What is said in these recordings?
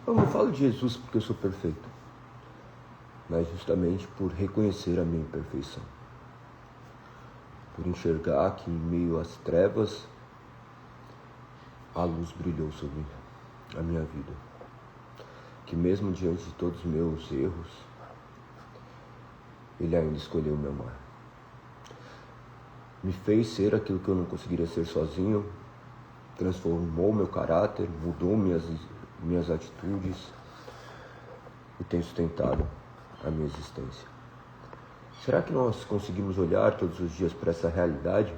Eu não falo de Jesus porque eu sou perfeito, mas justamente por reconhecer a minha imperfeição. Por enxergar que em meio às trevas, a luz brilhou sobre a minha vida. Que mesmo diante de todos os meus erros, Ele ainda escolheu me amar. Me fez ser aquilo que eu não conseguiria ser sozinho, transformou meu caráter, mudou minhas atitudes e tem sustentado a minha existência. Será que nós conseguimos olhar todos os dias para essa realidade?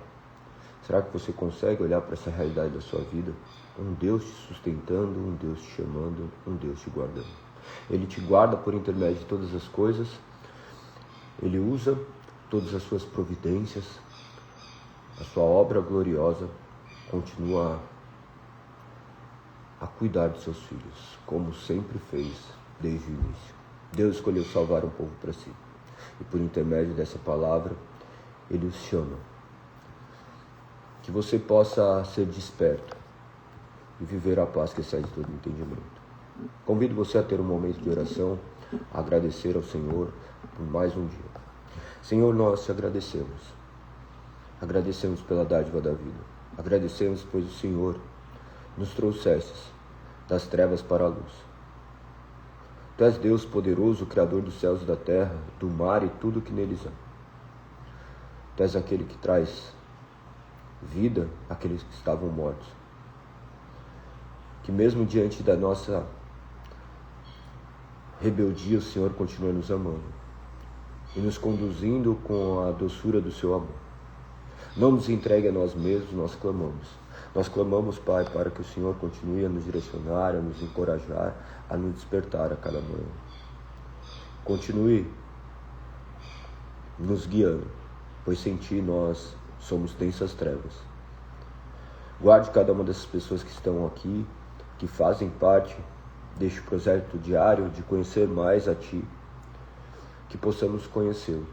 Será que você consegue olhar para essa realidade da sua vida? Um Deus te sustentando, um Deus te chamando, um Deus te guardando. Ele te guarda por intermédio de todas as coisas. Ele usa todas as suas providências. A sua obra gloriosa continua a cuidar de seus filhos, como sempre fez desde o início. Deus escolheu salvar um povo para si. E por intermédio dessa palavra, Ele os chama. Que você possa ser desperto e viver a paz que excede todo entendimento. Convido você a ter um momento de oração, a agradecer ao Senhor por mais um dia. Senhor, nós te agradecemos. Agradecemos pela dádiva da vida. Agradecemos, pois o Senhor nos trouxestes das trevas para a luz. Tu és Deus poderoso, Criador dos céus e da terra, do mar e tudo que neles há. Tu és aquele que traz vida àqueles que estavam mortos. Que mesmo diante da nossa rebeldia, o Senhor continua nos amando e nos conduzindo com a doçura do seu amor. Não nos entregue a nós mesmos, nós clamamos. Nós clamamos, Pai, para que o Senhor continue a nos direcionar, a nos encorajar, a nos despertar a cada manhã. Continue nos guiando, pois sem Ti nós somos densas trevas. Guarde cada uma dessas pessoas que estão aqui, que fazem parte deste projeto diário de conhecer mais a Ti, que possamos conhecê-lo,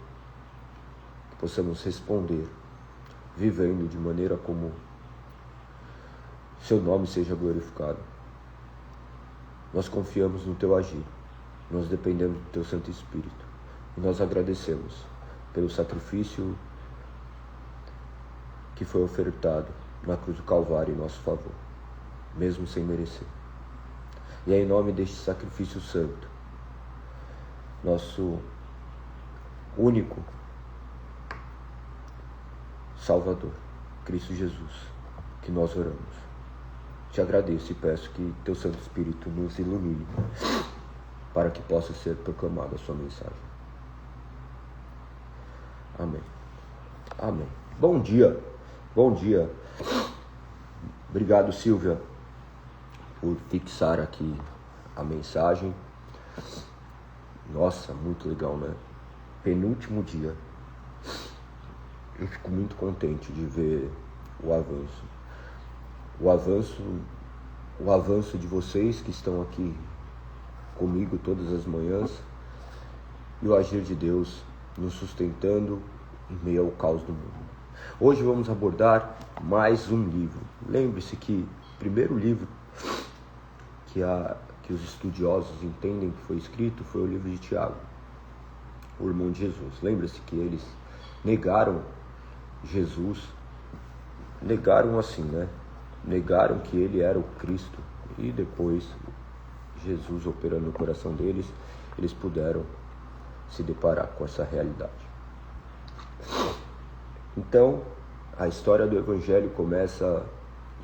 que possamos responder, vivendo de maneira como Seu nome seja glorificado. Nós confiamos no Teu agir, nós dependemos do Teu Santo Espírito e nós agradecemos pelo sacrifício que foi ofertado na cruz do Calvário em nosso favor, mesmo sem merecer. E é em nome deste sacrifício santo, nosso único Salvador, Cristo Jesus, que nós oramos. Te agradeço e peço que Teu Santo Espírito nos ilumine para que possa ser proclamada a Sua mensagem. Amém. Amém. Bom dia. Bom dia. Obrigado, Silvia, por fixar aqui a mensagem. Nossa, muito legal, né? Penúltimo dia. Eu fico muito contente de ver o avanço. O avanço de vocês que estão aqui comigo todas as manhãs e o agir de Deus nos sustentando em meio ao caos do mundo. Hoje vamos abordar mais um livro. Lembre-se que o primeiro livro que os estudiosos entendem que foi escrito foi o livro de Tiago, o irmão de Jesus. Lembre-se que eles negaram Jesus, negaram assim, né? Negaram que ele era o Cristo e depois Jesus operando no coração deles, eles puderam se deparar com essa realidade. Então, a história do Evangelho começa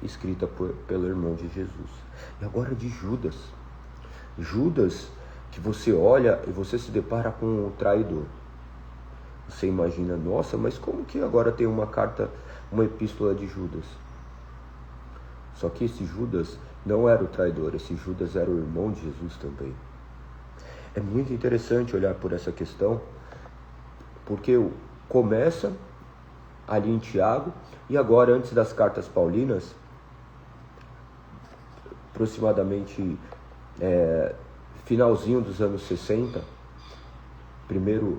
escrita pelo irmão de Jesus. E agora de Judas. Judas, que você olha e você se depara com um traidor. Você imagina, nossa, mas como que agora tem uma carta, uma epístola de Judas? Só que esse Judas não era o traidor, esse Judas era o irmão de Jesus também. É muito interessante olhar por essa questão, porque começa ali em Tiago, e agora antes das cartas paulinas, aproximadamente finalzinho dos anos 60,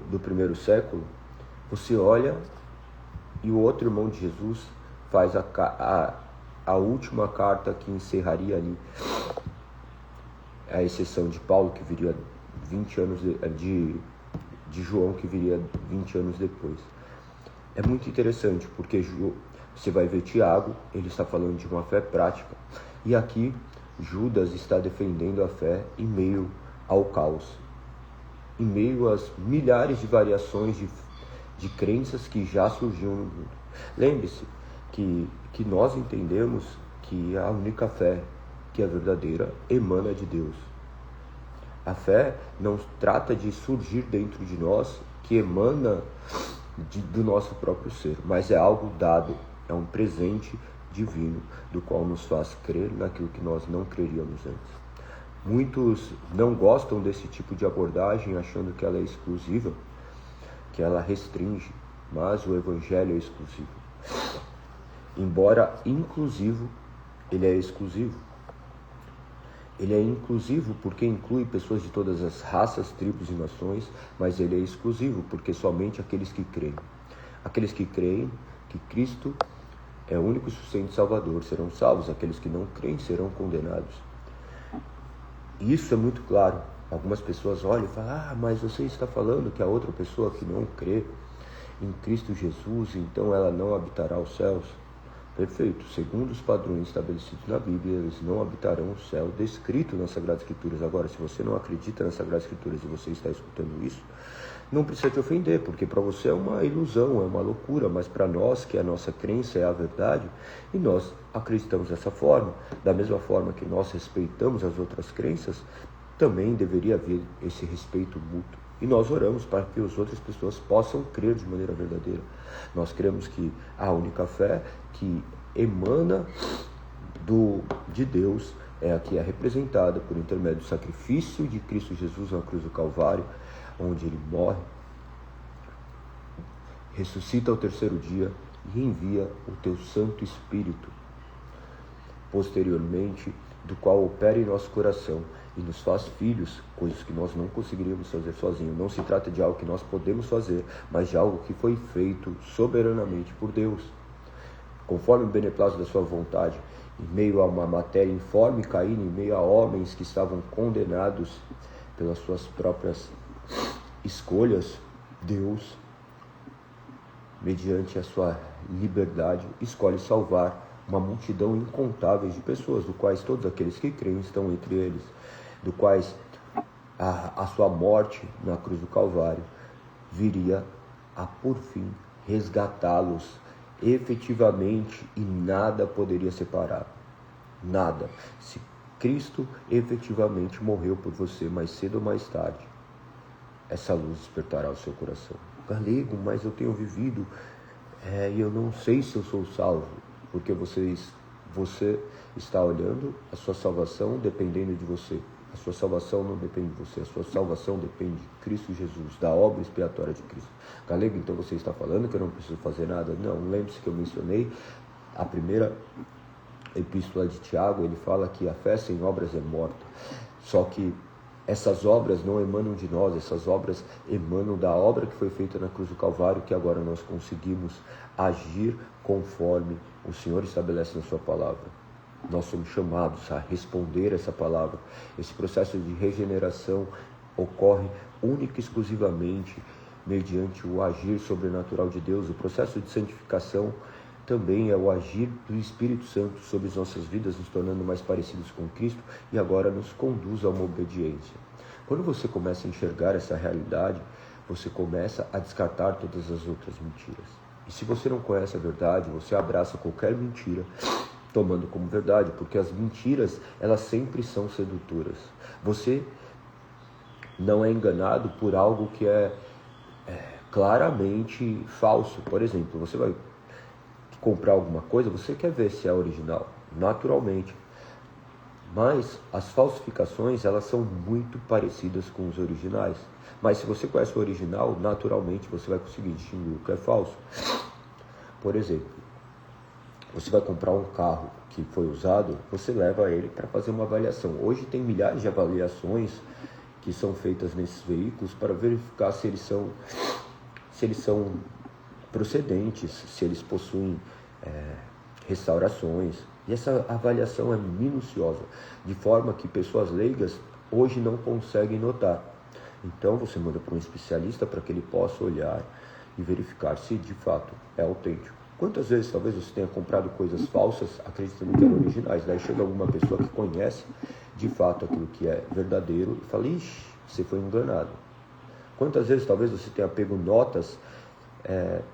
do primeiro século, você olha e o outro irmão de Jesus faz a última carta que encerraria ali à exceção de Paulo, que viria 20 anos de João, que viria 20 anos depois. É muito interessante, porque você vai ver Tiago, ele está falando de uma fé prática, e aqui Judas está defendendo a fé em meio ao caos, em meio às milhares de variações de crenças que já surgiram no mundo. Lembre-se que nós entendemos que a única fé que é verdadeira emana de Deus. A fé não trata de surgir dentro de nós, que emana do nosso próprio ser, mas é algo dado, é um presente divino, do qual nos faz crer naquilo que nós não creríamos antes. Muitos não gostam desse tipo de abordagem, achando que ela é exclusiva, que ela restringe, mas o Evangelho é exclusivo. Embora inclusivo, ele é exclusivo. Ele é inclusivo porque inclui pessoas de todas as raças, tribos e nações, mas ele é exclusivo porque somente aqueles que creem. Aqueles que creem que Cristo é o único e suficiente Salvador serão salvos, aqueles que não creem serão condenados. E isso é muito claro. Algumas pessoas olham e falam: mas você está falando que a outra pessoa que não crê em Cristo Jesus, então ela não habitará os céus? Perfeito. Segundo os padrões estabelecidos na Bíblia, eles não habitarão o céu descrito nas Sagradas Escrituras. Agora, se você não acredita nas Sagradas Escrituras e você está escutando isso, não precisa te ofender, porque para você é uma ilusão, é uma loucura, mas para nós, que a nossa crença é a verdade, e nós acreditamos dessa forma, da mesma forma que nós respeitamos as outras crenças, também deveria haver esse respeito mútuo. E nós oramos para que as outras pessoas possam crer de maneira verdadeira. Nós cremos que a única fé que emana de Deus é a que é representada por intermédio do sacrifício de Cristo Jesus na cruz do Calvário, onde ele morre, ressuscita ao terceiro dia e envia o teu Santo Espírito, posteriormente, do qual opera em nosso coração e nos faz filhos, coisas que nós não conseguiríamos fazer sozinhos. Não se trata de algo que nós podemos fazer, mas de algo que foi feito soberanamente por Deus, conforme o beneplácito da sua vontade, em meio a uma matéria informe caindo, em meio a homens que estavam condenados pelas suas próprias escolhas. Deus, mediante a sua liberdade, escolhe salvar uma multidão incontável de pessoas, do quais todos aqueles que creem estão entre eles, do quais a sua morte na cruz do Calvário viria a, por fim, resgatá-los efetivamente, e nada poderia separar. Nada. Se Cristo efetivamente morreu por você, mais cedo ou mais tarde, essa luz despertará o seu coração. Galego, mas eu tenho vivido e eu não sei se eu sou salvo, porque você está olhando a sua salvação dependendo de você. A sua salvação não depende de você, a sua salvação depende de Cristo Jesus, da obra expiatória de Cristo. Galego, então você está falando que eu não preciso fazer nada? Não, lembre-se que eu mencionei a primeira epístola de Tiago, ele fala que a fé sem obras é morta. Só que essas obras não emanam de nós, essas obras emanam da obra que foi feita na cruz do Calvário, que agora nós conseguimos agir conforme o Senhor estabelece na sua palavra. Nós somos chamados a responder essa palavra. Esse processo de regeneração ocorre única e exclusivamente mediante o agir sobrenatural de Deus. O processo de santificação também é o agir do Espírito Santo sobre as nossas vidas, nos tornando mais parecidos com Cristo, e agora nos conduz a uma obediência. Quando você começa a enxergar essa realidade, você começa a descartar todas as outras mentiras. E se você não conhece a verdade, você abraça qualquer mentira, tomando como verdade, porque as mentiras, elas sempre são sedutoras. Você não é enganado por algo que é claramente falso. Por exemplo, você vai comprar alguma coisa, você quer ver se é original, naturalmente. Mas as falsificações, elas são muito parecidas com os originais. Mas se você conhece o original, naturalmente você vai conseguir distinguir o que é falso. Por exemplo, você vai comprar um carro que foi usado, você leva ele para fazer uma avaliação. Hoje tem milhares de avaliações que são feitas nesses veículos para verificar se eles são procedentes, se eles possuem restaurações. E essa avaliação é minuciosa, de forma que pessoas leigas hoje não conseguem notar. Então você manda para um especialista para que ele possa olhar e verificar se de fato é autêntico. Quantas vezes talvez você tenha comprado coisas falsas acreditando que eram originais, daí chega alguma pessoa que conhece de fato aquilo que é verdadeiro e fala, ixi, você foi enganado. Quantas vezes talvez você tenha pego notas,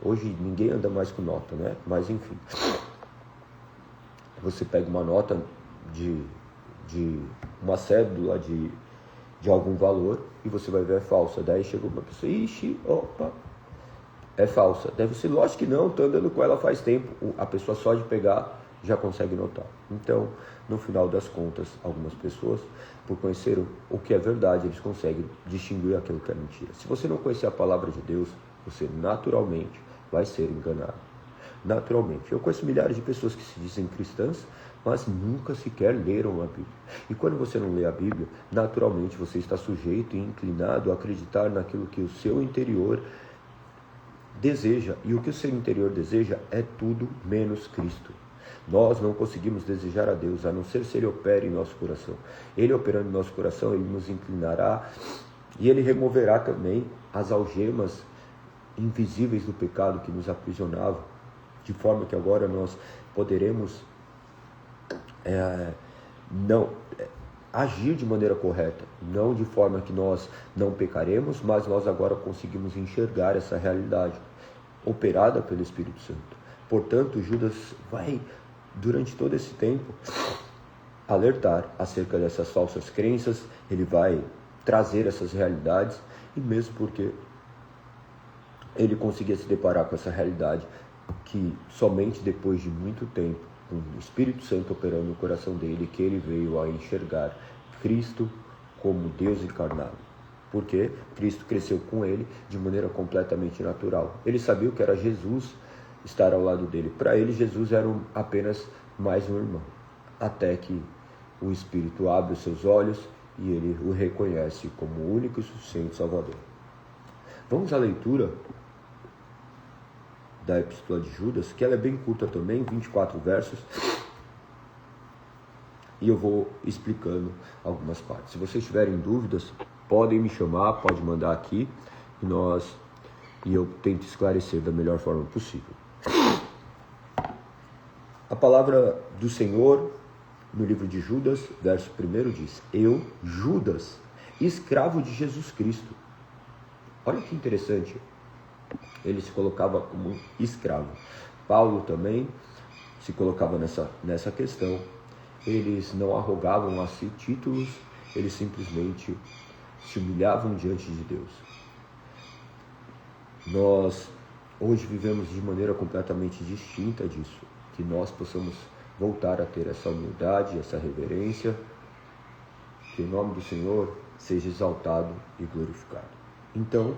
hoje ninguém anda mais com nota, né? Mas enfim, você pega uma nota de uma cédula de algum valor e você vai ver é falsa, daí chega uma pessoa, ixi, opa, é falsa. Deve ser, lógico que não, estou andando com ela faz tempo. A pessoa só de pegar já consegue notar. Então, no final das contas, algumas pessoas, por conhecer o que é verdade, eles conseguem distinguir aquilo que é mentira. Se você não conhecer a palavra de Deus, você naturalmente vai ser enganado. Naturalmente. Eu conheço milhares de pessoas que se dizem cristãs, mas nunca sequer leram a Bíblia. E quando você não lê a Bíblia, naturalmente você está sujeito e inclinado a acreditar naquilo que o seu interior deseja, e o que o seu interior deseja é tudo menos Cristo. Nós não conseguimos desejar a Deus, a não ser se Ele opere em nosso coração. Ele operando em nosso coração, Ele nos inclinará e Ele removerá também as algemas invisíveis do pecado que nos aprisionavam, de forma que agora nós poderemos agir de maneira correta, não de forma que nós não pecaremos, mas nós agora conseguimos enxergar essa realidade operada pelo Espírito Santo. Portanto, Judas vai, durante todo esse tempo, alertar acerca dessas falsas crenças, ele vai trazer essas realidades, e mesmo porque ele conseguia se deparar com essa realidade, que somente depois de muito tempo, com o Espírito Santo operando no coração dele, que ele veio a enxergar Cristo como Deus encarnado. Porque Cristo cresceu com ele de maneira completamente natural. Ele sabia o que era Jesus estar ao lado dele. Para ele, Jesus era apenas mais um irmão. Até que o Espírito abre os seus olhos e ele o reconhece como o único e suficiente Salvador. Vamos à leitura da Epístola de Judas, que ela é bem curta também, 24 versos. E eu vou explicando algumas partes. Se vocês tiverem dúvidas, podem me chamar, pode mandar aqui e eu tento esclarecer da melhor forma possível. A palavra do Senhor no livro de Judas, verso 1 diz: eu, Judas, escravo de Jesus Cristo. Olha que interessante, ele se colocava como escravo. Paulo também se colocava nessa questão. Eles não arrogavam a si títulos, eles simplesmente se humilhavam diante de Deus. Nós hoje vivemos de maneira completamente distinta disso, que nós possamos voltar a ter essa humildade, essa reverência, que o nome do Senhor seja exaltado e glorificado. Então,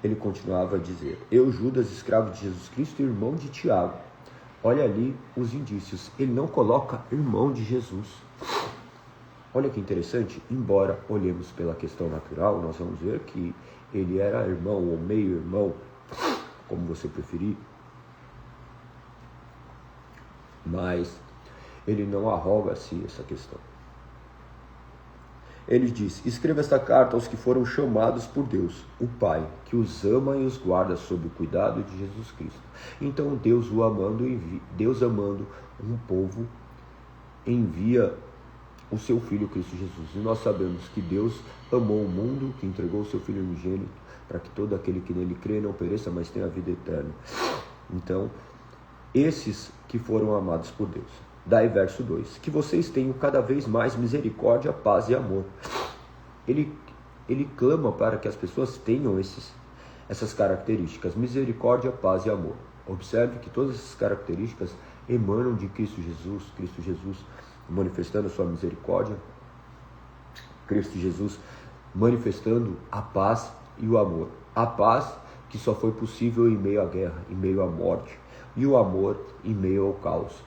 ele continuava a dizer: eu, Judas, escravo de Jesus Cristo e irmão de Tiago. Olha ali os indícios, ele não coloca irmão de Jesus. Olha que interessante, embora olhemos pela questão natural, nós vamos ver que ele era irmão ou meio-irmão, como você preferir, mas ele não arroga a si essa questão. Ele diz: escreva esta carta aos que foram chamados por Deus, o Pai, que os ama e os guarda sob o cuidado de Jesus Cristo. Então Deus amando um povo, envia o seu Filho Cristo Jesus. E nós sabemos que Deus amou o mundo, que entregou o seu Filho unigênito, para que todo aquele que nele crê não pereça, mas tenha a vida eterna. Então, esses que foram amados por Deus. Daí verso 2, que vocês tenham cada vez mais misericórdia, paz e amor. Ele clama para que as pessoas tenham essas características, misericórdia, paz e amor. Observe que todas essas características emanam de Cristo Jesus manifestando a sua misericórdia, Cristo Jesus manifestando a paz e o amor. A paz que só foi possível em meio à guerra, em meio à morte, e o amor em meio ao caos.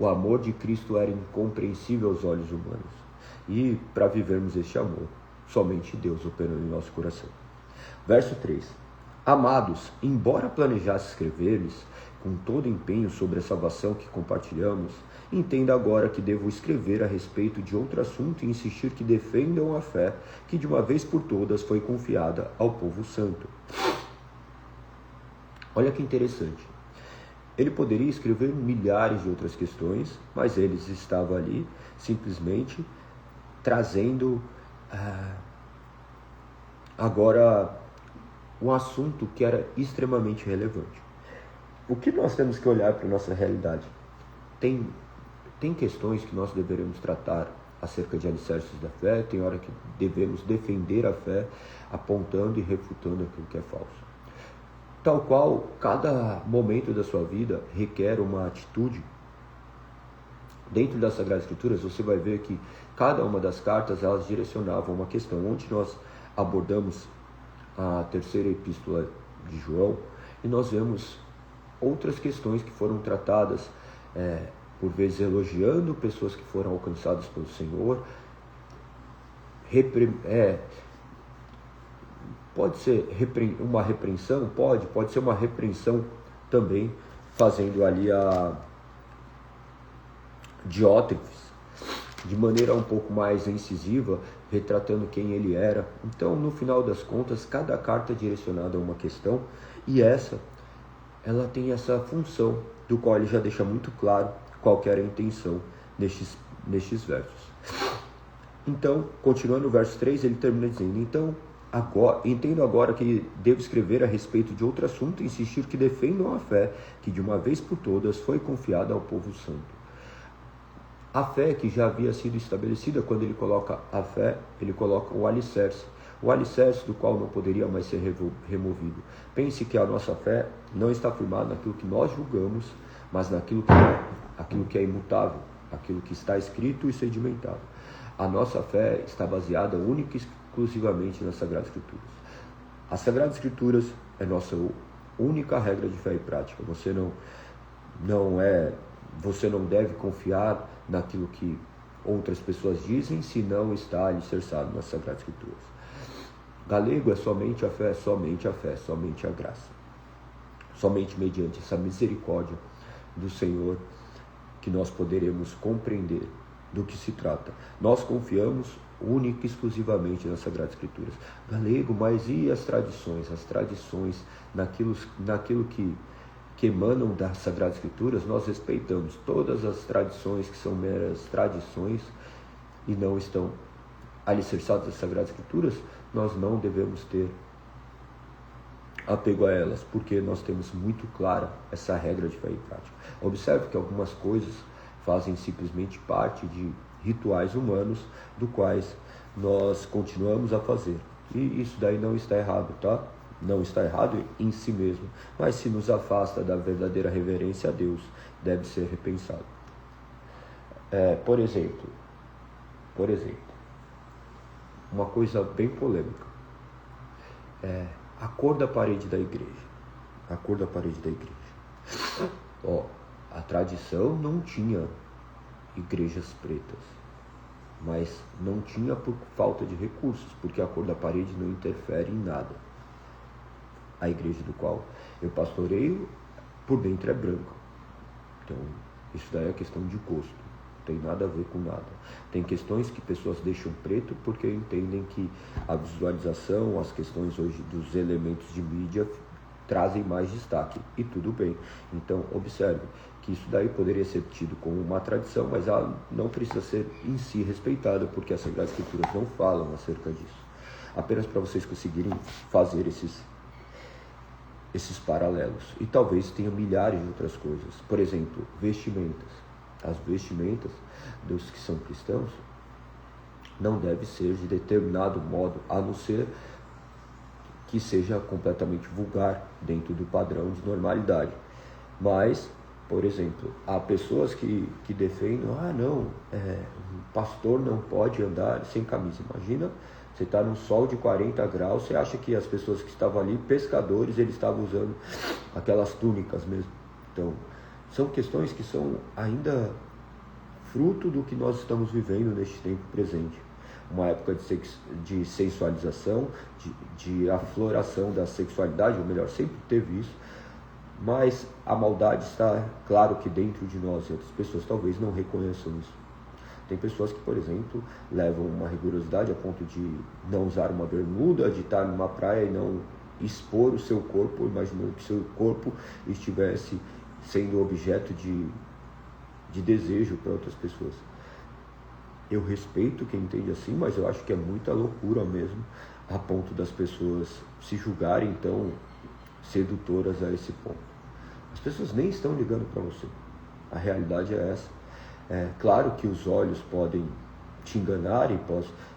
O amor de Cristo era incompreensível aos olhos humanos. E para vivermos este amor, somente Deus operando em nosso coração. Verso 3. Amados, embora planejasse escrever-lhes com todo empenho sobre a salvação que compartilhamos, entenda agora que devo escrever a respeito de outro assunto e insistir que defendam a fé que de uma vez por todas foi confiada ao povo santo. Olha que interessante. Ele poderia escrever milhares de outras questões, mas ele estava ali simplesmente trazendo agora um assunto que era extremamente relevante. O que nós temos que olhar para a nossa realidade? Tem questões que nós deveremos tratar acerca de alicerces da fé, tem hora que devemos defender a fé, apontando e refutando aquilo que é falso. Tal qual, cada momento da sua vida requer uma atitude. Dentro das Sagradas Escrituras, você vai ver que cada uma das cartas, elas direcionavam uma questão. Ontem nós abordamos a terceira epístola de João, e nós vemos outras questões que foram tratadas, por vezes elogiando pessoas que foram alcançadas pelo Senhor. Pode ser uma repreensão? Pode ser uma repreensão também, fazendo ali a Diótrefes, de maneira um pouco mais incisiva, retratando quem ele era. Então, no final das contas, cada carta é direcionada a uma questão, e ela tem essa função, do qual ele já deixa muito claro qual que era a intenção nestes versos. Então, continuando o verso 3, ele termina dizendo: então, entendo agora que devo escrever a respeito de outro assunto e insistir que defendam a fé que de uma vez por todas foi confiada ao povo santo. A fé que já havia sido estabelecida, quando ele coloca a fé, ele coloca o alicerce do qual não poderia mais ser removido. Pense que a nossa fé não está firmada naquilo que nós julgamos, mas naquilo que é imutável, aquilo que está escrito e sedimentado. A nossa fé está baseada única e exclusivamente nas Sagradas Escrituras. As Sagradas Escrituras é nossa única regra de fé e prática. Você não deve confiar naquilo que outras pessoas dizem, se não está alicerçado nas Sagradas Escrituras. Galego é somente a fé, somente a graça. Somente mediante essa misericórdia do Senhor que nós poderemos compreender do que se trata. Nós confiamos única e exclusivamente nas Sagradas Escrituras. Galego, mas e as tradições? As tradições, naquilo que emanam das Sagradas Escrituras, nós respeitamos. Todas as tradições que são meras tradições e não estão alicerçadas nas Sagradas Escrituras, nós não devemos ter apego a elas, porque nós temos muito clara essa regra de fé e prática. Observe que algumas coisas fazem simplesmente parte de rituais humanos, do quais nós continuamos a fazer. E isso daí não está errado, tá? Não está errado em si mesmo, mas se nos afasta da verdadeira reverência a Deus, deve ser repensado. Por exemplo, uma coisa bem polêmica, a cor da parede da igreja. A tradição não tinha igrejas pretas, mas não tinha por falta de recursos, porque a cor da parede não interfere em nada. A igreja do qual eu pastoreio, por dentro é branca. Então, isso daí é questão de gosto, não tem nada a ver com nada. Tem questões que pessoas deixam preto porque entendem que a visualização, as questões hoje dos elementos de mídia trazem mais destaque, e tudo bem. Então, observe que isso daí poderia ser tido como uma tradição, mas ela não precisa ser em si respeitada, porque as Sagradas Escrituras não falam acerca disso. Apenas para vocês conseguirem fazer esses paralelos. E talvez tenha milhares de outras coisas. Por exemplo, vestimentas. As vestimentas dos que são cristãos não devem ser de determinado modo, a não ser que seja completamente vulgar dentro do padrão de normalidade. Mas, por exemplo, há pessoas que defendem, o pastor não pode andar sem camisa. Imagina, você está num sol de 40 graus, você acha que as pessoas que estavam ali, pescadores, eles estavam usando aquelas túnicas mesmo. Então, são questões que são ainda fruto do que nós estamos vivendo neste tempo presente. Uma época de sensualização, de afloração da sexualidade, ou melhor, sempre teve isso, Mas a maldade está, claro que dentro de nós, e outras pessoas talvez não reconheçam isso. Tem pessoas que, por exemplo, levam uma rigorosidade a ponto de não usar uma bermuda, de estar numa praia e não expor o seu corpo, imaginando que seu corpo estivesse sendo objeto de desejo para outras pessoas. Eu respeito quem entende assim, mas eu acho que é muita loucura mesmo, a ponto das pessoas se julgarem tão sedutoras a esse ponto. As pessoas nem estão ligando para você. A realidade é essa. É claro que os olhos podem te enganar e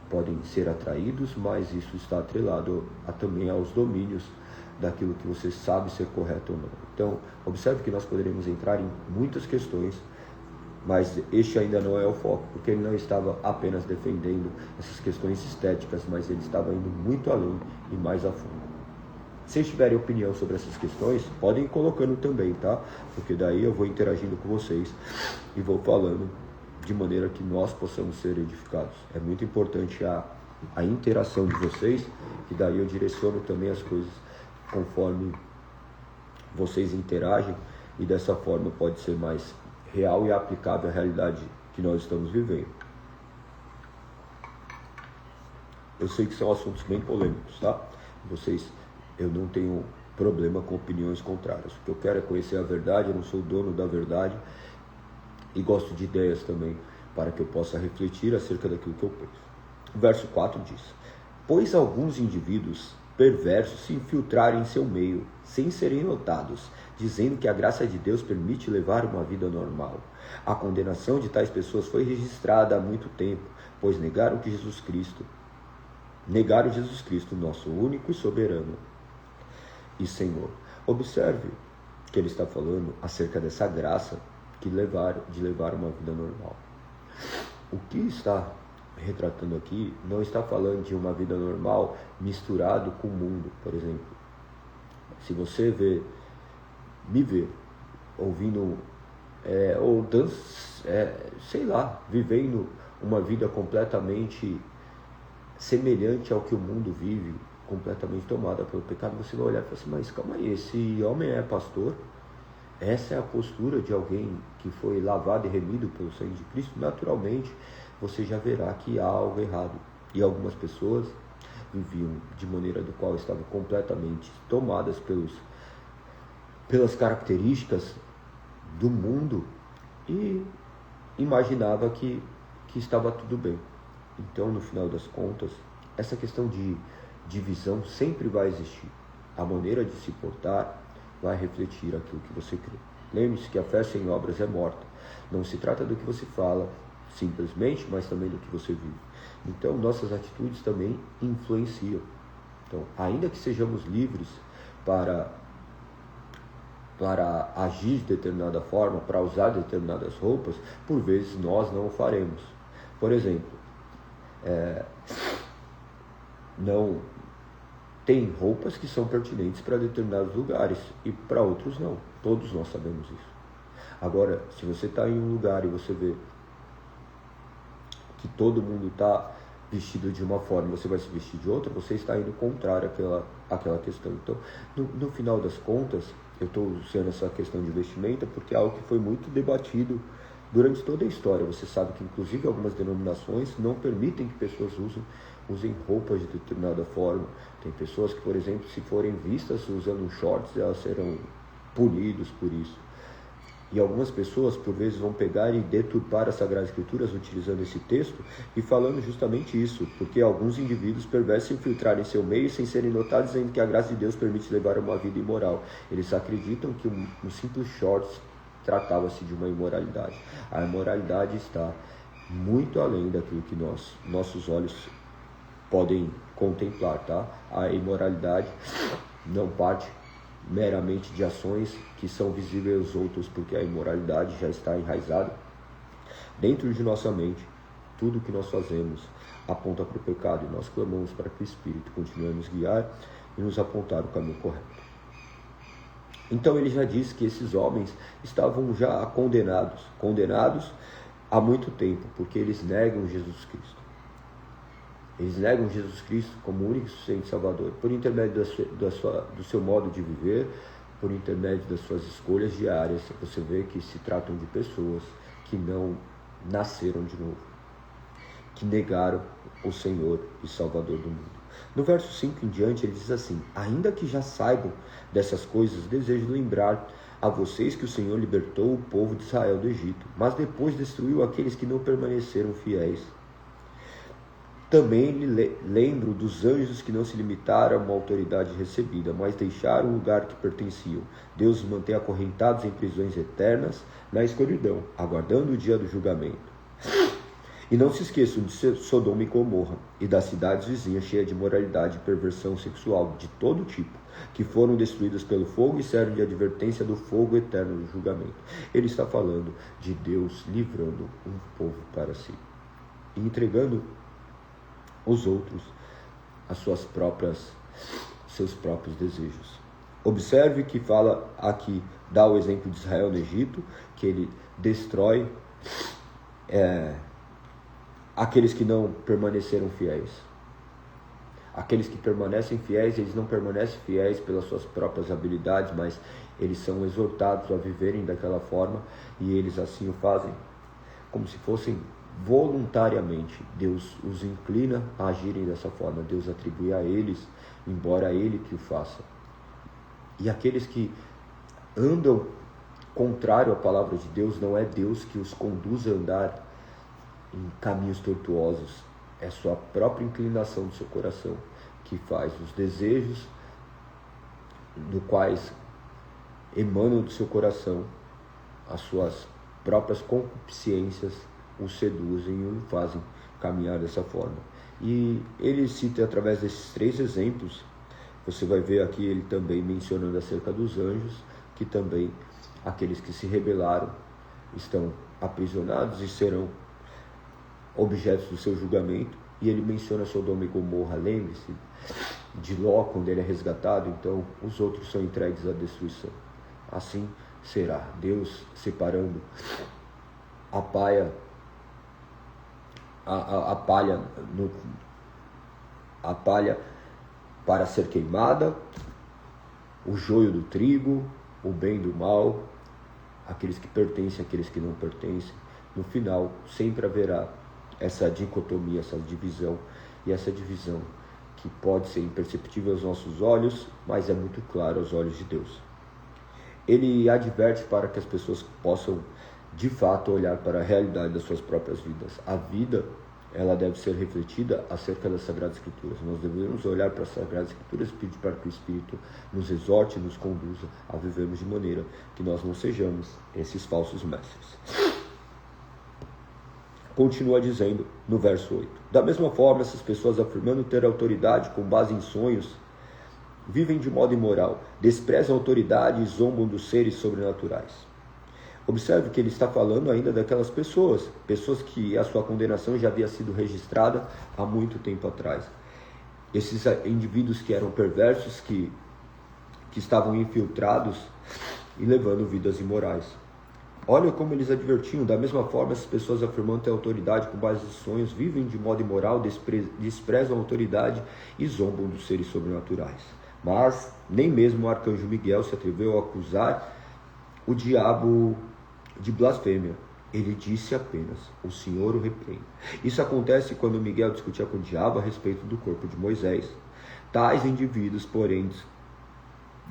podem ser atraídos, mas isso está atrelado também aos domínios daquilo que você sabe ser correto ou não. Então, observe que nós poderemos entrar em muitas questões, mas este ainda não é o foco, porque ele não estava apenas defendendo essas questões estéticas, mas ele estava indo muito além e mais a fundo. Se vocês tiverem opinião sobre essas questões, podem ir colocando também, tá? Porque daí eu vou interagindo com vocês e vou falando de maneira que nós possamos ser edificados. É muito importante a interação de vocês, que daí eu direciono também as coisas conforme vocês interagem, e dessa forma pode ser mais real e aplicável à realidade que nós estamos vivendo. Eu sei que são assuntos bem polêmicos, tá? Eu não tenho problema com opiniões contrárias. O que eu quero é conhecer a verdade, eu não sou dono da verdade, e gosto de ideias também, para que eu possa refletir acerca daquilo que eu penso. O verso 4 diz: pois alguns indivíduos perversos se infiltrarem em seu meio, sem serem notados, dizendo que a graça de Deus permite levar uma vida normal. A condenação de tais pessoas foi registrada há muito tempo, pois negaram Jesus Cristo, nosso único e soberano e Senhor. Observe que ele está falando acerca dessa graça de levar uma vida normal. O que está retratando aqui não está falando de uma vida normal misturado com o mundo. Por exemplo, se você me vê ouvindo ou vivendo uma vida completamente semelhante ao que o mundo vive, completamente tomada pelo pecado, você vai olhar e falar assim: mas calma aí, esse homem é pastor? Essa é a postura de alguém que foi lavado e remido pelo sangue de Cristo? Naturalmente, você já verá que há algo errado. E algumas pessoas viviam de maneira do qual estavam completamente tomadas pelas características do mundo e imaginava que estava tudo bem. Então, no final das contas, essa questão de divisão sempre vai existir. A maneira de se portar vai refletir aquilo que você crê. Lembre-se que a fé sem obras é morta. Não se trata do que você fala simplesmente, mas também do que você vive. Então, nossas atitudes também influenciam. Então, ainda que sejamos livres para agir de determinada forma, para usar determinadas roupas, por vezes nós não o faremos. Por exemplo, não tem roupas que são pertinentes para determinados lugares e para outros não. Todos nós sabemos isso. Agora, se você está em um lugar e você vê que todo mundo está vestido de uma forma, você vai se vestir de outra, você está indo contrário àquela questão. Então, no final das contas, eu estou usando essa questão de vestimenta porque é algo que foi muito debatido durante toda a história. Você sabe que, inclusive, algumas denominações não permitem que pessoas usem roupas de determinada forma. Tem pessoas que, por exemplo, se forem vistas usando shorts, elas serão punidas por isso. E algumas pessoas, por vezes, vão pegar e deturpar as Sagradas Escrituras utilizando esse texto e falando justamente isso, porque alguns indivíduos perversos se infiltraram em seu meio sem serem notados, dizendo que a graça de Deus permite levar uma vida imoral. Eles acreditam que um simples shorts tratava-se de uma imoralidade. A imoralidade está muito além daquilo que nossos olhos podem contemplar, tá? A imoralidade não parte meramente de ações que são visíveis aos outros, porque a imoralidade já está enraizada dentro de nossa mente. Tudo que nós fazemos aponta para o pecado, e nós clamamos para que o Espírito continue a nos guiar e nos apontar o caminho correto. Então ele já disse que esses homens estavam já condenados há muito tempo, porque eles negam Jesus Cristo. Eles negam Jesus Cristo como único e suficiente Salvador, por intermédio do seu modo de viver, por intermédio das suas escolhas diárias, você vê que se tratam de pessoas que não nasceram de novo, que negaram o Senhor e Salvador do mundo. No verso 5 em diante, ele diz assim: ainda que já saibam dessas coisas, desejo lembrar a vocês que o Senhor libertou o povo de Israel do Egito, mas depois destruiu aqueles que não permaneceram fiéis. Também lhe lembro dos anjos que não se limitaram a uma autoridade recebida, mas deixaram o lugar que pertenciam. Deus os mantém acorrentados em prisões eternas na escuridão, aguardando o dia do julgamento. E não se esqueçam de Sodoma e Gomorra e das cidades vizinhas cheias de imoralidade e perversão sexual de todo tipo, que foram destruídas pelo fogo e servem de advertência do fogo eterno do julgamento. Ele está falando de Deus livrando um povo para si e entregando os outros as seus próprios desejos. Observe que fala aqui, dá o exemplo de Israel no Egito, que ele destrói aqueles que não permaneceram fiéis. Aqueles que permanecem fiéis, eles não permanecem fiéis pelas suas próprias habilidades, mas eles são exortados a viverem daquela forma, e eles assim o fazem como se fossem voluntariamente. Deus os inclina a agirem dessa forma, Deus atribui a eles, embora Ele que o faça. E aqueles que andam contrário à palavra de Deus, não é Deus que os conduz a andar em caminhos tortuosos, é sua própria inclinação do seu coração que faz os desejos do quais emanam do seu coração, as suas próprias concupiscências o seduzem e o fazem caminhar dessa forma. E ele cita através desses 3 exemplos, você vai ver aqui ele também mencionando acerca dos anjos, que também aqueles que se rebelaram estão aprisionados e serão objetos do seu julgamento. E ele menciona Sodoma e Gomorra. Lembre-se de Ló, quando ele é resgatado, então os outros são entregues à destruição. Assim será Deus separando a palha para ser queimada, o joio do trigo, o bem do mal, aqueles que pertencem, aqueles que não pertencem. No final sempre haverá essa dicotomia, essa divisão, e essa divisão que pode ser imperceptível aos nossos olhos, mas é muito claro aos olhos de Deus. Ele adverte para que as pessoas possam de fato olhar para a realidade das suas próprias vidas. A vida, ela deve ser refletida acerca das Sagradas Escrituras. Nós devemos olhar para as Sagradas Escrituras e pedir para que o Espírito nos exorte e nos conduza a vivermos de maneira que nós não sejamos esses falsos mestres. Continua dizendo no verso 8: da mesma forma, essas pessoas, afirmando ter autoridade com base em sonhos, vivem de modo imoral, desprezam a autoridade e zombam dos seres sobrenaturais. Observe que ele está falando ainda daquelas pessoas que a sua condenação já havia sido registrada há muito tempo atrás. Esses indivíduos que eram perversos, que estavam infiltrados e levando vidas imorais. Olha como eles advertiam: da mesma forma, essas pessoas, afirmando ter autoridade com base em sonhos, vivem de modo imoral, desprezam a autoridade e zombam dos seres sobrenaturais. Mas nem mesmo o arcanjo Miguel se atreveu a acusar o diabo de blasfêmia. Ele disse apenas: o Senhor o repreende. Isso acontece quando Miguel discutia com o diabo a respeito do corpo de Moisés. Tais indivíduos, porém,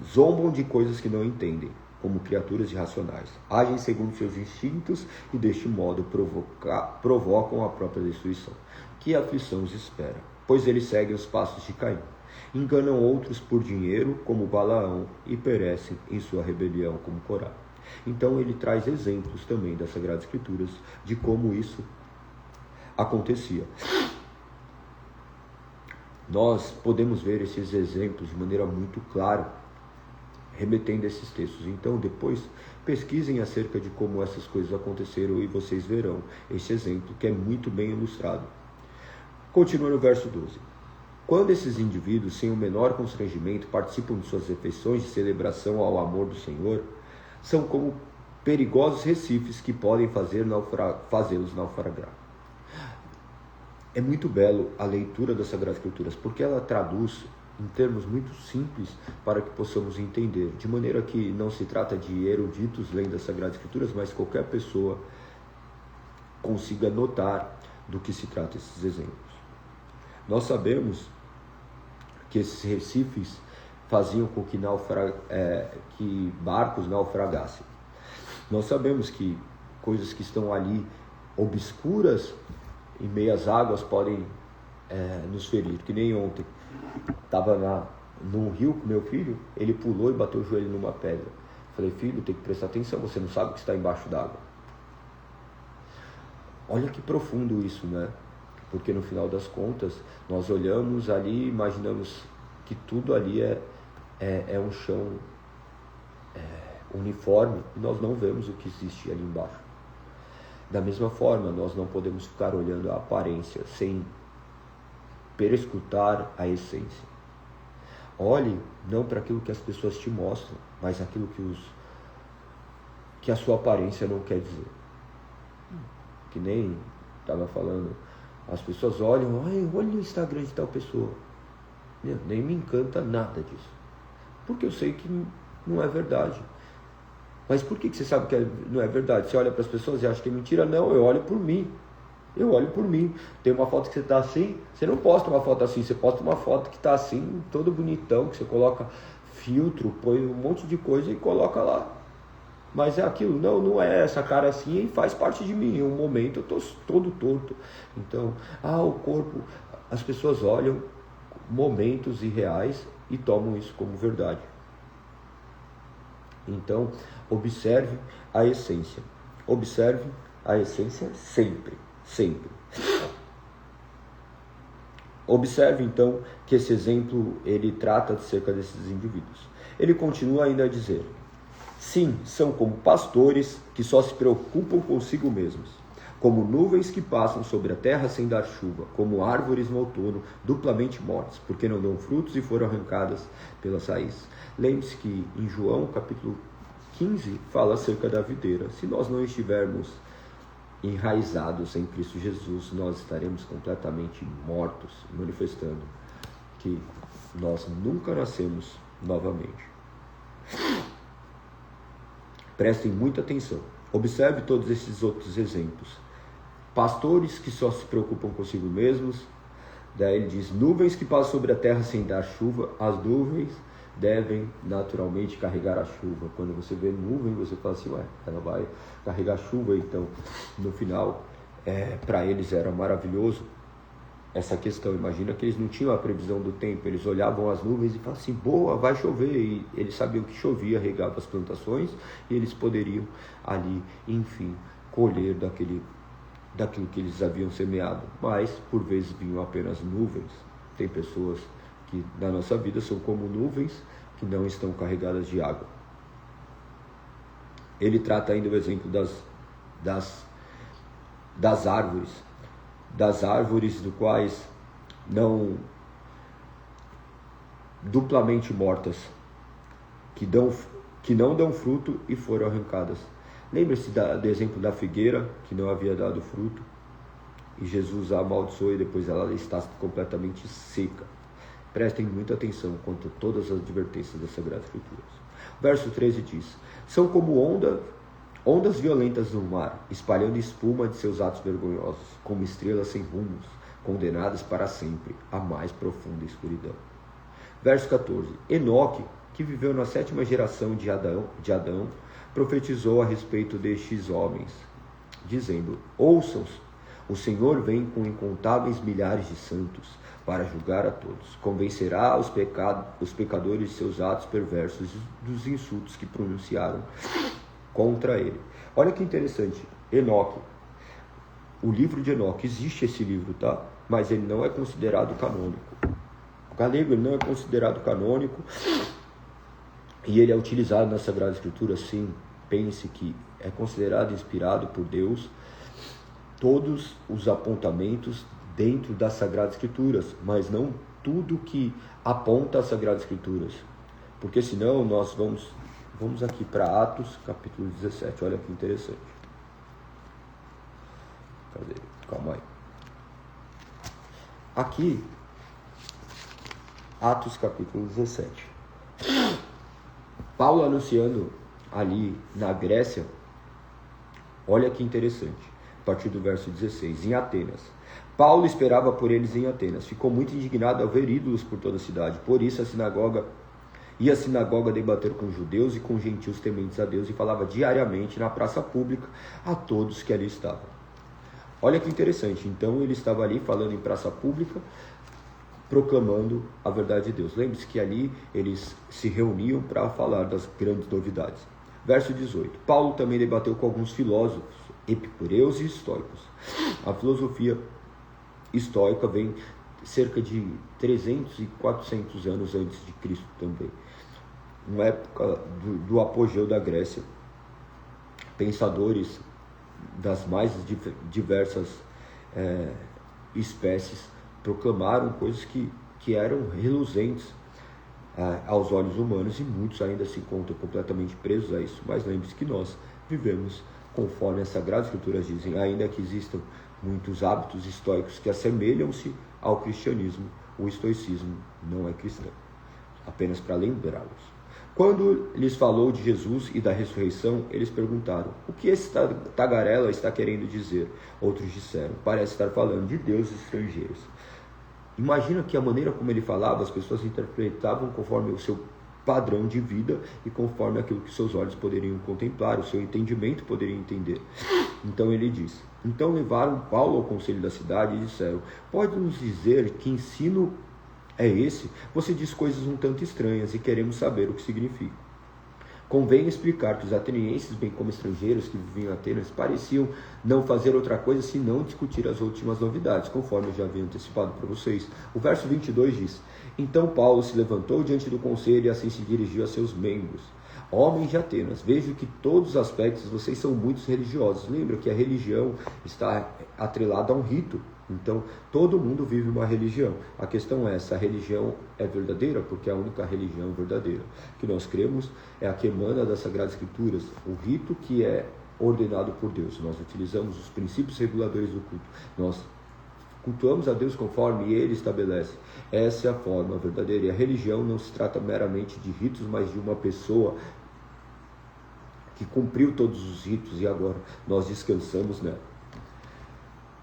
zombam de coisas que não entendem, como criaturas irracionais, agem segundo seus instintos e deste modo provocam a própria destruição. Que aflição os espera, pois eles seguem os passos de Caim. Enganam outros por dinheiro, como Balaão, e perecem em sua rebelião, como Corá. Então ele traz exemplos também das Sagradas Escrituras de como isso acontecia. Nós podemos ver esses exemplos de maneira muito clara, remetendo a esses textos. Então depois pesquisem acerca de como essas coisas aconteceram e vocês verão esse exemplo que é muito bem ilustrado. Continua no verso 12. Quando esses indivíduos, sem o menor constrangimento, participam de suas refeições de celebração ao amor do Senhor, são como perigosos recifes que podem fazê-los naufragar. É muito belo a leitura das Sagradas Escrituras, porque ela traduz em termos muito simples para que possamos entender, de maneira que não se trata de eruditos lendo as Sagradas Escrituras, mas qualquer pessoa consiga notar do que se trata esses exemplos. Nós sabemos que esses recifes faziam com que, que barcos naufragassem. Nós sabemos que coisas que estão ali obscuras em meias águas podem nos ferir, que nem ontem. Estava num rio com meu filho, ele pulou e bateu o joelho numa pedra. Falei, filho, tem que prestar atenção, você não sabe o que está embaixo d'água. Olha que profundo isso, né? Porque no final das contas, nós olhamos ali e imaginamos que tudo ali é um chão uniforme, e nós não vemos o que existe ali embaixo. Da mesma forma, nós não podemos ficar olhando a aparência sem perscrutar a essência. Olhe não para aquilo que as pessoas te mostram, mas aquilo que a sua aparência não quer dizer. Que nem estava falando, as pessoas olham, olha o Instagram de tal pessoa. Nem me encanta nada disso. Porque eu sei que não é verdade. Mas por que você sabe que não é verdade? Você olha para as pessoas e acha que é mentira? Não, eu olho por mim. Eu olho por mim. Tem uma foto que você está assim, você não posta uma foto assim, você posta uma foto que está assim, todo bonitão, que você coloca filtro, põe um monte de coisa e coloca lá. Mas é aquilo, não é essa cara assim e faz parte de mim. Em um momento eu estou todo torto. Então, o corpo, as pessoas olham momentos irreais e tomam isso como verdade. Então, observe a essência. Observe a essência sempre, sempre. Observe então que esse exemplo ele trata acerca desses indivíduos. Ele continua ainda a dizer: sim, são como pastores que só se preocupam consigo mesmos, como nuvens que passam sobre a terra sem dar chuva, como árvores no outono, duplamente mortas, porque não dão frutos e foram arrancadas pelas raízes. Lembre-se que em João capítulo 15 fala acerca da videira. Se nós não estivermos enraizados em Cristo Jesus, nós estaremos completamente mortos, manifestando que nós nunca nascemos novamente. Prestem muita atenção. Observe todos esses outros exemplos. Pastores que só se preocupam consigo mesmos. Daí ele diz, nuvens que passam sobre a terra sem dar chuva. As nuvens devem naturalmente carregar a chuva. Quando você vê nuvem, você fala assim, ela vai carregar chuva. Então, no final, para eles era maravilhoso essa questão. Imagina que eles não tinham a previsão do tempo, eles olhavam as nuvens e falavam assim, boa, vai chover, e eles sabiam que chovia, regava as plantações, e eles poderiam ali, enfim, colher daquilo que eles haviam semeado. Mas, por vezes, vinham apenas nuvens. Tem pessoas que na nossa vida são como nuvens que não estão carregadas de água. Ele trata ainda o exemplo das árvores do quais não duplamente mortas, que não dão fruto e foram arrancadas. Lembre-se do exemplo da figueira que não havia dado fruto e Jesus a amaldiçoou e depois ela está completamente seca. Prestem muita atenção quanto a todas as advertências das Sagradas Escrituras. Verso 13 diz, são como ondas violentas no mar, espalhando espuma de seus atos vergonhosos, como estrelas sem rumos, condenadas para sempre à mais profunda escuridão. Verso 14. Enoque, que viveu na 7ª geração de Adão, profetizou a respeito destes homens, dizendo, ouçam-os, o Senhor vem com incontáveis milhares de santos para julgar a todos. Convencerá os pecadores de seus atos perversos dos insultos que pronunciaram contra ele. Olha que interessante, Enoque, o livro de Enoque, existe esse livro, tá? Mas ele não é considerado canônico. O galego ele não é considerado canônico e ele é utilizado na Sagrada Escritura, sim. Pense que é considerado inspirado por Deus todos os apontamentos dentro das Sagradas Escrituras, mas não tudo que aponta às Sagradas Escrituras, porque senão nós vamos aqui para Atos capítulo 17, olha que interessante. Cadê? Calma aí. Aqui Atos capítulo 17. Paulo anunciando ali na Grécia, olha que interessante, a partir do verso 16, em Atenas. Paulo esperava por eles em Atenas, ficou muito indignado ao ver ídolos por toda a cidade, por isso a sinagoga debater com judeus e com gentios tementes a Deus e falava diariamente na praça pública a todos que ali estavam. Olha que interessante, então ele estava ali falando em praça pública, proclamando a verdade de Deus. Lembre-se que ali eles se reuniam para falar das grandes novidades. Verso 18. Paulo também debateu com alguns filósofos, epicureus e estoicos. A filosofia estoica vem cerca de 300 e 400 anos antes de Cristo também. Uma época do apogeu da Grécia. Pensadores das mais diversas espécies proclamaram coisas que eram reluzentes aos olhos humanos, e muitos ainda se encontram completamente presos a isso. Mas lembre-se que nós vivemos conforme as Sagradas Escrituras dizem, ainda que existam muitos hábitos estoicos que assemelham-se ao cristianismo. O estoicismo não é cristão. Apenas para lembrá-los. Quando lhes falou de Jesus e da ressurreição, eles perguntaram: o que esse tagarela está querendo dizer? Outros disseram: parece estar falando de deuses estrangeiros. Imagina que a maneira como ele falava, as pessoas interpretavam conforme o seu padrão de vida e conforme aquilo que seus olhos poderiam contemplar, o seu entendimento poderia entender. Então ele diz: então levaram Paulo ao conselho da cidade e disseram: pode nos dizer que ensino é esse? Você diz coisas um tanto estranhas e queremos saber o que significa. Convém explicar que os atenienses, bem como estrangeiros que viviam em Atenas, pareciam não fazer outra coisa senão discutir as últimas novidades, conforme eu já havia antecipado para vocês. O verso 22 diz: então Paulo se levantou diante do conselho e assim se dirigiu a seus membros. Homens de Atenas, vejo que todos os aspectos vocês são muito religiosos. Lembra que a religião está atrelada a um rito. Então, todo mundo vive uma religião. A questão é, essa religião é verdadeira? Porque a única religião verdadeira que nós cremos é a que emana das Sagradas Escrituras, o rito que é ordenado por Deus. Nós utilizamos os princípios reguladores do culto. Nós cultuamos a Deus conforme Ele estabelece. Essa é a forma verdadeira. E a religião não se trata meramente de ritos, mas de uma pessoa que cumpriu todos os ritos e agora nós descansamos nela.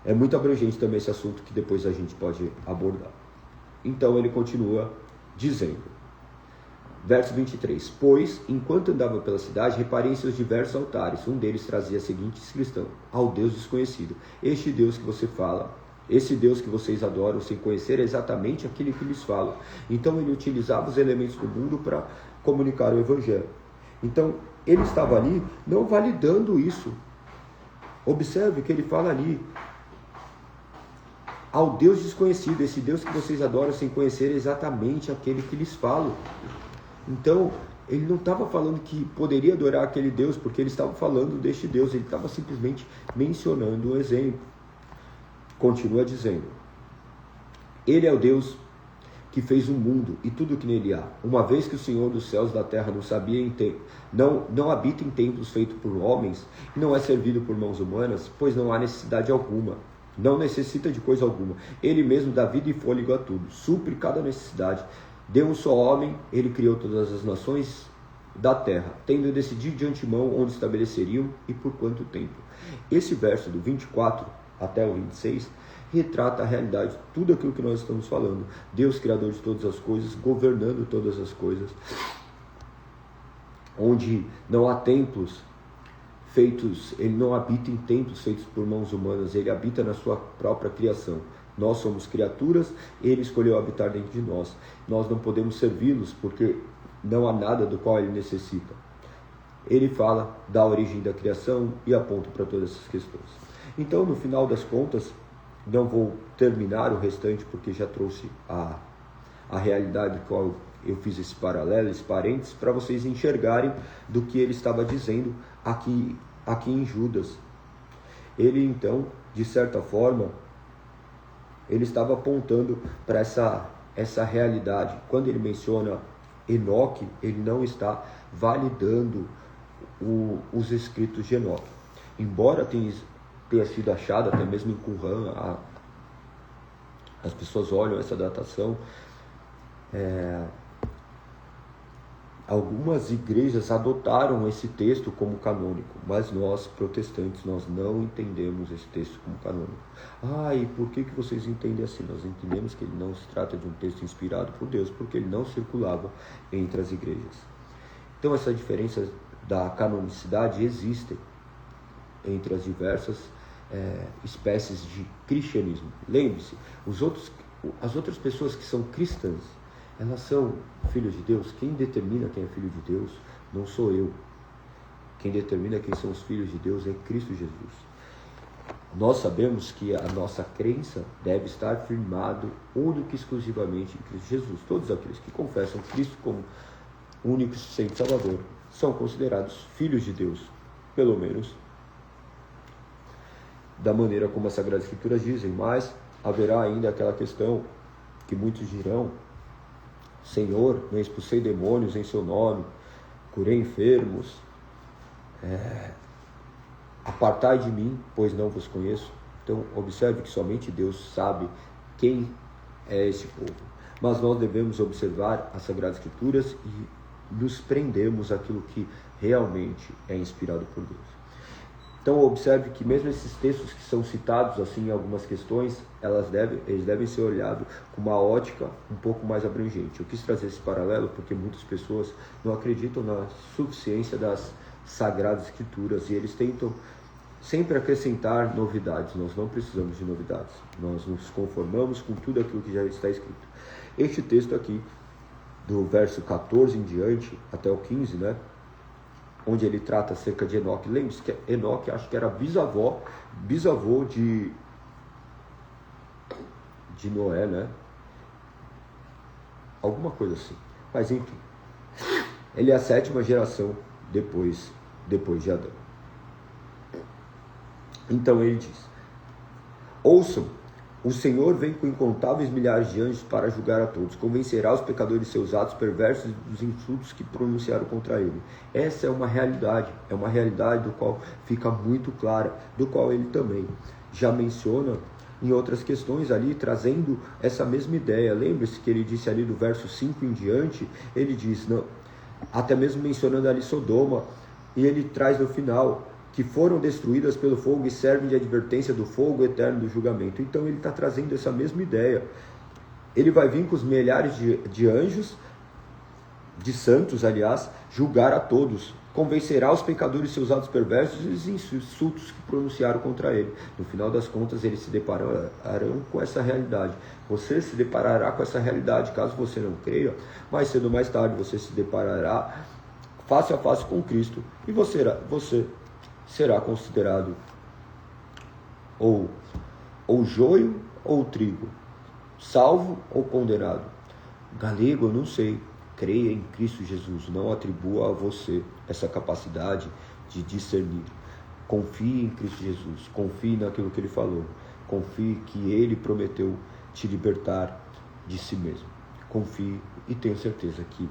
É muito abrangente também esse assunto que depois a gente pode abordar. Então ele continua dizendo, verso 23, pois, enquanto andava pela cidade, reparei em seus diversos altares. Um deles trazia a seguinte inscrição: ao Deus desconhecido. Este Deus que você fala, esse Deus que vocês adoram sem conhecer, é exatamente aquele que lhes fala. Então ele utilizava os elementos do mundo para comunicar o Evangelho. Então ele estava ali não validando isso. Observe que ele fala ali: ao Deus desconhecido, esse Deus que vocês adoram sem conhecer, é exatamente aquele que lhes falo. Então, ele não estava falando que poderia adorar aquele Deus, porque ele estava falando deste Deus, ele estava simplesmente mencionando um exemplo. Continua dizendo: ele é o Deus que fez o mundo e tudo o que nele há. Uma vez que o Senhor dos céus e da terra não habita em templos feitos por homens, e não é servido por mãos humanas, pois não há necessidade alguma. Não necessita de coisa alguma. Ele mesmo dá vida e fôlego a tudo, supre cada necessidade. Deu um só homem, ele criou todas as nações da terra, tendo decidido de antemão onde estabeleceriam e por quanto tempo. Esse verso do 24 até o 26 retrata a realidade de tudo aquilo que nós estamos falando. Deus, criador de todas as coisas, governando todas as coisas, onde não há templos feitos, ele não habita em templos feitos por mãos humanas, ele habita na sua própria criação. Nós somos criaturas, ele escolheu habitar dentro de nós. Nós não podemos servi-los porque não há nada do qual ele necessita. Ele fala da origem da criação e aponta para todas essas questões. Então, no final das contas, não vou terminar o restante porque já trouxe a realidade do qual eu fiz esse paralelo, esse parênteses, para vocês enxergarem do que ele estava dizendo aqui em Judas. Ele então, de certa forma, ele estava apontando para essa realidade. Quando ele menciona Enoque, ele não está validando os escritos de Enoque. Embora tenha sido achado, até mesmo em Qumran, as pessoas olham essa datação, Algumas igrejas adotaram esse texto como canônico, mas nós, protestantes, nós não entendemos esse texto como canônico. E por que vocês entendem assim? Nós entendemos que ele não se trata de um texto inspirado por Deus, porque ele não circulava entre as igrejas. Então, essa diferença da canonicidade existe entre as diversas espécies de cristianismo. Lembre-se, as outras pessoas que são cristãs, elas são filhos de Deus. Quem determina quem é filho de Deus não sou eu. Quem determina quem são os filhos de Deus é Cristo Jesus. Nós sabemos que a nossa crença deve estar firmado único e exclusivamente em Cristo Jesus. Todos aqueles que confessam Cristo como único e suficiente Salvador são considerados filhos de Deus, pelo menos da maneira como as Sagradas Escrituras dizem. Mas haverá ainda aquela questão que muitos dirão: Senhor, eu expulsei demônios em seu nome, curei enfermos, apartai de mim, pois não vos conheço. Então, observe que somente Deus sabe quem é esse povo. Mas nós devemos observar as Sagradas Escrituras e nos prendemos àquilo que realmente é inspirado por Deus. Então, observe que mesmo esses textos que são citados assim em algumas questões, eles devem ser olhados com uma ótica um pouco mais abrangente. Eu quis trazer esse paralelo porque muitas pessoas não acreditam na suficiência das Sagradas Escrituras e eles tentam sempre acrescentar novidades. Nós não precisamos de novidades. Nós nos conformamos com tudo aquilo que já está escrito. Este texto aqui, do verso 14 em diante até o 15, onde ele trata acerca de Enoque. Lembre-se que Enoque, acho que era bisavô de Noé, alguma coisa assim. Mas enfim, ele é a 7ª geração depois de Adão. Então ele diz: ouçam, o Senhor vem com incontáveis milhares de anjos para julgar a todos. Convencerá os pecadores de seus atos perversos e dos insultos que pronunciaram contra ele. Essa é uma realidade do qual fica muito clara, do qual ele também já menciona em outras questões ali, trazendo essa mesma ideia. Lembre-se que ele disse ali do verso 5 em diante, ele diz, até mesmo mencionando ali Sodoma, e ele traz no final: que foram destruídas pelo fogo e servem de advertência do fogo eterno do julgamento. Então ele está trazendo essa mesma ideia. Ele vai vir com os milhares de anjos, de santos, aliás, julgar a todos. Convencerá os pecadores de seus atos perversos e os insultos que pronunciaram contra ele. No final das contas, eles se depararão com essa realidade. Você se deparará com essa realidade, caso você não creia. Mais cedo ou mais tarde, você se deparará face a face com Cristo. E você será considerado ou joio ou trigo, salvo ou condenado. Galego, eu não sei. Creia em Cristo Jesus, não atribua a você essa capacidade de discernir. Confie em Cristo Jesus, confie naquilo que Ele falou, confie que Ele prometeu te libertar de si mesmo. Confie e tenha certeza que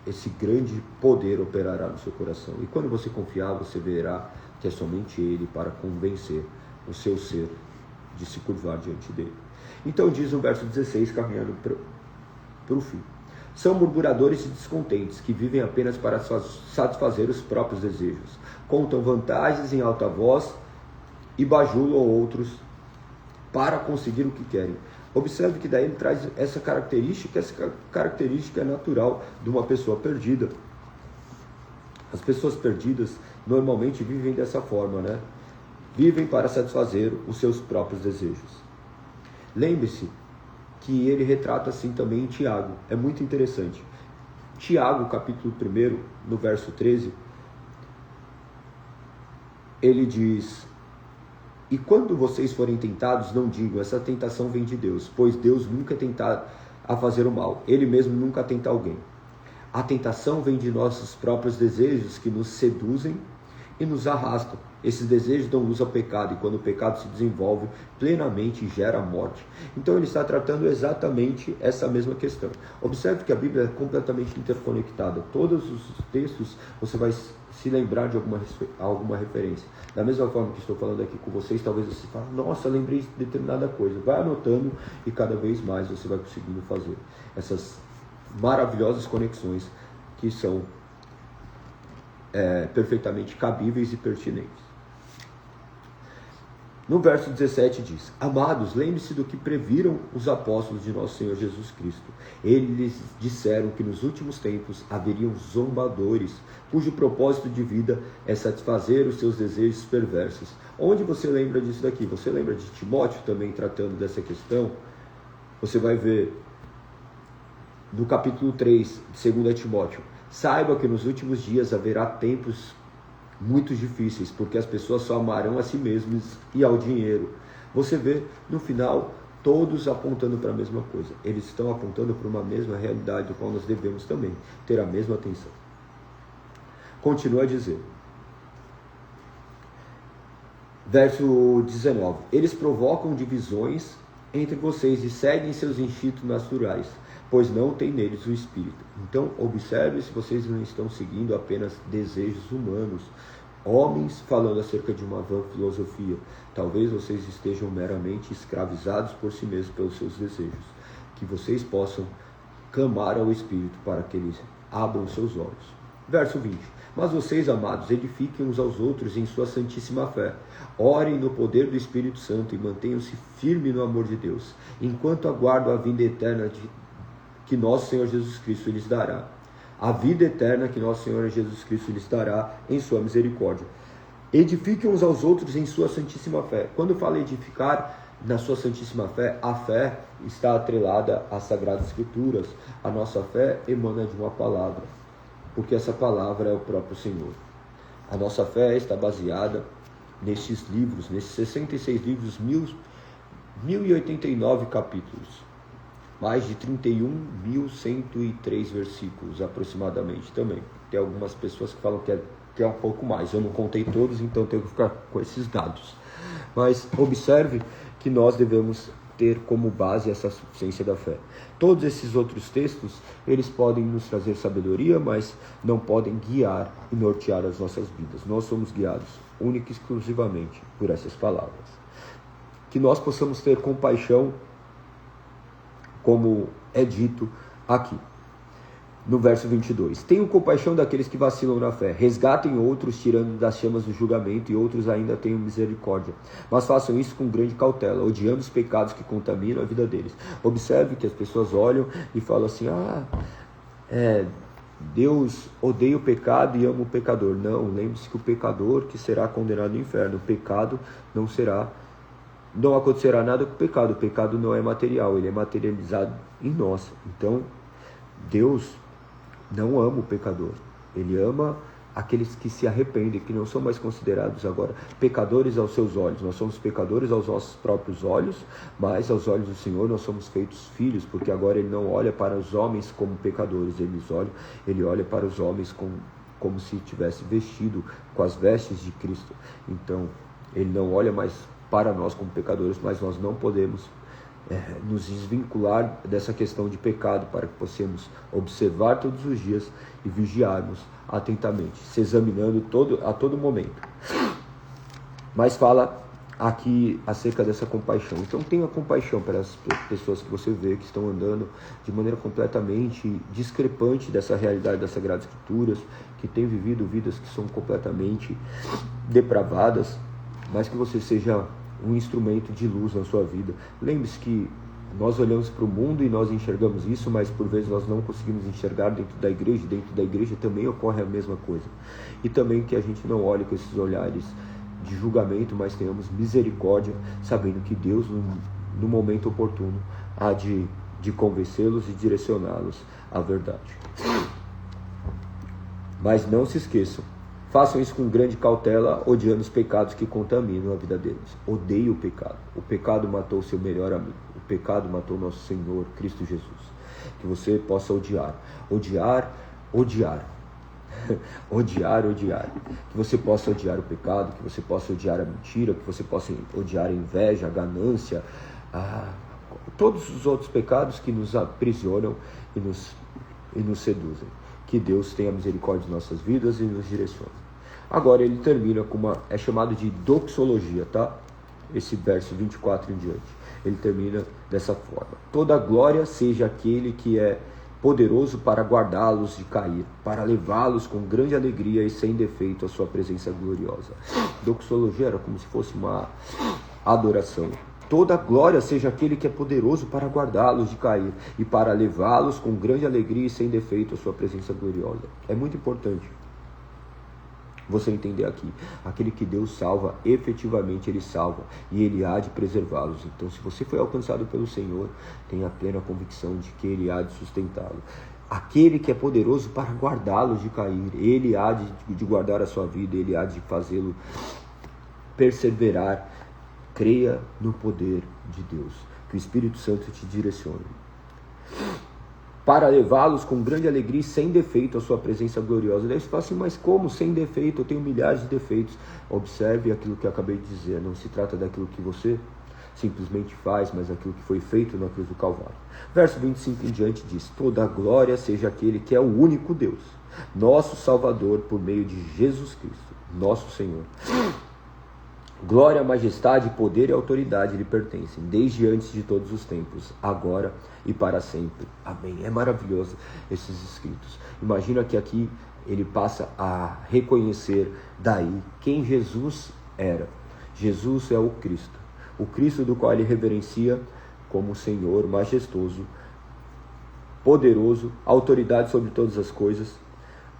esse grande poder operará no seu coração. E quando você confiar, você verá que é somente Ele para convencer o seu ser de se curvar diante dele. Então diz no verso 16, caminhando para o fim: são murmuradores e descontentes, que vivem apenas para satisfazer os próprios desejos. Contam vantagens em alta voz e bajulam outros para conseguir o que querem. Observe que daí ele traz essa característica é natural de uma pessoa perdida. As pessoas perdidas normalmente vivem dessa forma, Vivem para satisfazer os seus próprios desejos. Lembre-se que ele retrata assim também em Tiago. É muito interessante. Tiago, capítulo 1, no verso 13, ele diz: e quando vocês forem tentados, não digam, essa tentação vem de Deus, pois Deus nunca é tentado a fazer o mal. Ele mesmo nunca tenta alguém. A tentação vem de nossos próprios desejos que nos seduzem e nos arrastam. Esses desejos dão luz ao pecado, e quando o pecado se desenvolve plenamente, gera morte. Então ele está tratando exatamente essa mesma questão. Observe que a Bíblia é completamente interconectada. Todos os textos você vai se lembrar de alguma referência. Da mesma forma que estou falando aqui com vocês, talvez você fale: nossa, lembrei de determinada coisa. Vai anotando e cada vez mais você vai conseguindo fazer essas maravilhosas conexões que são perfeitamente cabíveis e pertinentes. No verso 17 diz: Amados, lembre-se do que previram os apóstolos de nosso Senhor Jesus Cristo. Eles disseram que nos últimos tempos haveriam zombadores, cujo propósito de vida é satisfazer os seus desejos perversos. Onde você lembra disso daqui? Você lembra de Timóteo também tratando dessa questão? Você vai ver no capítulo 3 de 2 Timóteo: Saiba que nos últimos dias haverá tempos muito difíceis, porque as pessoas só amarão a si mesmas e ao dinheiro. Você vê, no final, todos apontando para a mesma coisa. Eles estão apontando para uma mesma realidade, do qual nós devemos também ter a mesma atenção. Continua a dizer, verso 19: Eles provocam divisões entre vocês e seguem seus instintos naturais, pois não tem neles o Espírito. Então, observe se vocês não estão seguindo apenas desejos humanos, homens falando acerca de uma vã filosofia. Talvez vocês estejam meramente escravizados por si mesmos pelos seus desejos. Que vocês possam clamar ao Espírito para que eles abram seus olhos. Verso 20: Mas vocês, amados, edifiquem uns aos outros em sua santíssima fé. Orem no poder do Espírito Santo e mantenham-se firmes no amor de Deus, enquanto aguardam a vinda eterna que nosso Senhor Jesus Cristo lhes dará. A vida eterna que nosso Senhor Jesus Cristo lhes dará em sua misericórdia. Edifiquem uns aos outros em sua santíssima fé. Quando eu falo edificar na sua santíssima fé, a fé está atrelada às Sagradas Escrituras. A nossa fé emana de uma palavra, porque essa palavra é o próprio Senhor. A nossa fé está baseada nesses livros, nesses 66 livros, 1089 capítulos, mais de 31.103 versículos aproximadamente também. Tem algumas pessoas que falam que é um pouco mais. Eu não contei todos, então tenho que ficar com esses dados. Mas observe que nós devemos ter como base essa suficiência da fé. Todos esses outros textos, eles podem nos trazer sabedoria, mas não podem guiar e nortear as nossas vidas. Nós somos guiados única e exclusivamente por essas palavras. Que nós possamos ter compaixão, como é dito aqui, no verso 22. Tenham compaixão daqueles que vacilam na fé. Resgatem outros, tirando das chamas do julgamento, e outros ainda tenham misericórdia. Mas façam isso com grande cautela, odiando os pecados que contaminam a vida deles. Observe que as pessoas olham e falam assim: Deus odeia o pecado e ama o pecador. Não, lembre-se que o pecador que será condenado no inferno. O pecado não acontecerá nada com o pecado. O pecado não é material, ele é materializado em nós. Então, Deus não ama o pecador. Ele ama aqueles que se arrependem, que não são mais considerados agora pecadores aos seus olhos. Nós somos pecadores aos nossos próprios olhos, mas aos olhos do Senhor nós somos feitos filhos, porque agora Ele não olha para os homens como pecadores, Ele olha para os homens como se tivesse vestido com as vestes de Cristo. Então, Ele não olha mais para nós como pecadores, mas nós não podemos nos desvincular dessa questão de pecado, para que possamos observar todos os dias e vigiarmos atentamente, se examinando a todo momento. Mas fala aqui acerca dessa compaixão. Então tenha compaixão pelas pessoas que você vê que estão andando de maneira completamente discrepante dessa realidade das Sagradas Escrituras, que têm vivido vidas que são completamente depravadas, mas que você seja um instrumento de luz na sua vida. Lembre-se que nós olhamos para o mundo e nós enxergamos isso, mas por vezes nós não conseguimos enxergar dentro da igreja também ocorre a mesma coisa. E também que a gente não olhe com esses olhares de julgamento, mas tenhamos misericórdia, sabendo que Deus, no momento oportuno, há de convencê-los e direcioná-los à verdade. Mas não se esqueçam, façam isso com grande cautela, odiando os pecados que contaminam a vida deles. Odeie o pecado. O pecado matou seu melhor amigo. O pecado matou nosso Senhor, Cristo Jesus. Que você possa odiar. Odiar. Que você possa odiar o pecado, que você possa odiar a mentira, que você possa odiar a inveja, a ganância, todos os outros pecados que nos aprisionam e nos seduzem. Que Deus tenha misericórdia de nossas vidas e nos direcione. Agora ele termina com é chamado de doxologia, tá? Esse verso 24 em diante. Ele termina dessa forma: toda glória seja aquele que é poderoso para guardá-los de cair, para levá-los com grande alegria e sem defeito à sua presença gloriosa. Doxologia era como se fosse uma adoração. Toda glória seja aquele que é poderoso para guardá-los de cair e para levá-los com grande alegria e sem defeito à sua presença gloriosa. É muito importante você entender aqui, aquele que Deus salva, efetivamente Ele salva, e Ele há de preservá-los. Então, se você foi alcançado pelo Senhor, tenha plena convicção de que Ele há de sustentá-lo. Aquele que é poderoso para guardá-los de cair, Ele há de guardar a sua vida, Ele há de fazê-lo perseverar. Creia no poder de Deus, que o Espírito Santo te direcione, para levá-los com grande alegria e sem defeito à sua presença gloriosa. Daí você fala assim, mas como sem defeito? Eu tenho milhares de defeitos. Observe aquilo que eu acabei de dizer. Não se trata daquilo que você simplesmente faz, mas daquilo que foi feito na cruz do Calvário. Verso 25 em diante diz: toda a glória seja aquele que é o único Deus, nosso Salvador, por meio de Jesus Cristo, nosso Senhor. Glória, majestade, poder e autoridade lhe pertencem, desde antes de todos os tempos, agora e para sempre. Amém. É maravilhoso esses escritos. Imagina que aqui ele passa a reconhecer daí quem Jesus era. Jesus é o Cristo do qual ele reverencia como Senhor majestoso, poderoso, autoridade sobre todas as coisas,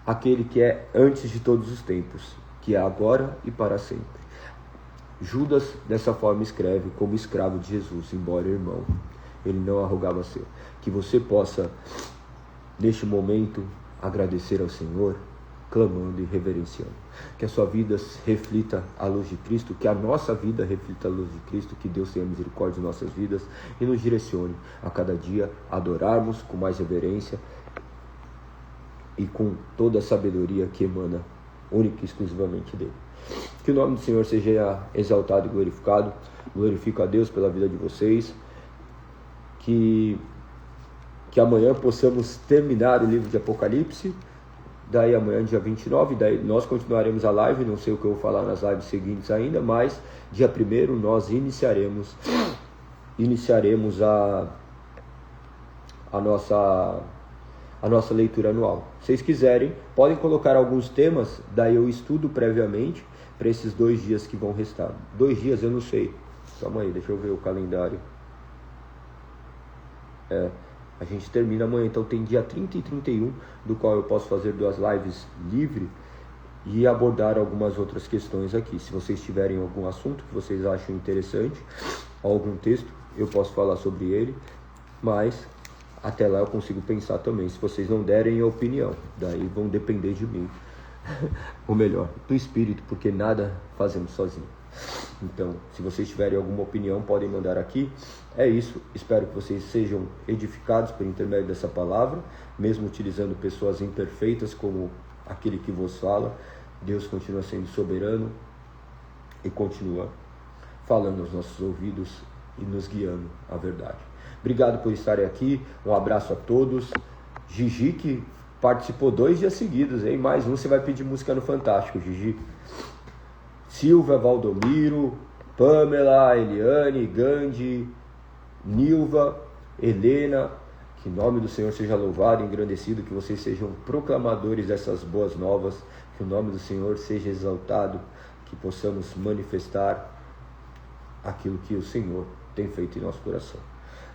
aquele que é antes de todos os tempos, que é agora e para sempre. Judas, dessa forma, escreve como escravo de Jesus, embora irmão, ele não arrogava ser. Que você possa, neste momento, agradecer ao Senhor, clamando e reverenciando. Que a sua vida reflita a luz de Cristo, que a nossa vida reflita a luz de Cristo, que Deus tenha misericórdia de nossas vidas e nos direcione a cada dia adorarmos com mais reverência e com toda a sabedoria que emana única e exclusivamente dele. Que o nome do Senhor seja exaltado e glorificado. Glorifico a Deus pela vida de vocês. Que amanhã possamos terminar o livro de Apocalipse. Daí amanhã, dia 29, daí nós continuaremos a live. Não sei o que eu vou falar nas lives seguintes ainda, mas dia 1º nós iniciaremos a nossa leitura anual. Se vocês quiserem, podem colocar alguns temas, daí eu estudo previamente para esses 2 dias que vão restar. 2 dias eu não sei. Calma aí, deixa eu ver o calendário. A gente termina amanhã, então tem dia 30 e 31, do qual eu posso fazer 2 lives livre e abordar algumas outras questões aqui. Se vocês tiverem algum assunto que vocês acham interessante, algum texto, eu posso falar sobre ele, mas até lá eu consigo pensar também. Se vocês não derem a opinião, daí vão depender de mim. Ou melhor, do Espírito, porque nada fazemos sozinho. Então, se vocês tiverem alguma opinião, podem mandar aqui. É isso, espero que vocês sejam edificados por intermédio dessa palavra, mesmo utilizando pessoas imperfeitas como aquele que vos fala. Deus continua sendo soberano e continua falando aos nossos ouvidos e nos guiando à verdade. Obrigado por estarem aqui, um abraço a todos. Gigi, que participou 2 dias seguidos, hein? Mais um, você vai pedir música no Fantástico, Gigi. Silvia, Valdomiro, Pamela, Eliane, Gandhi, Nilva, Helena. Que o nome do Senhor seja louvado e engrandecido, que vocês sejam proclamadores dessas boas novas, que o nome do Senhor seja exaltado, que possamos manifestar aquilo que o Senhor tem feito em nosso coração.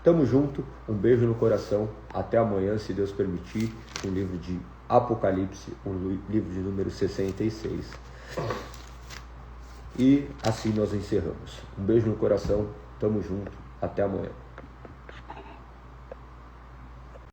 Tamo junto, um beijo no coração, até amanhã, se Deus permitir, o livro de Apocalipse, o livro de número 66. E assim nós encerramos. Um beijo no coração, tamo junto, até amanhã.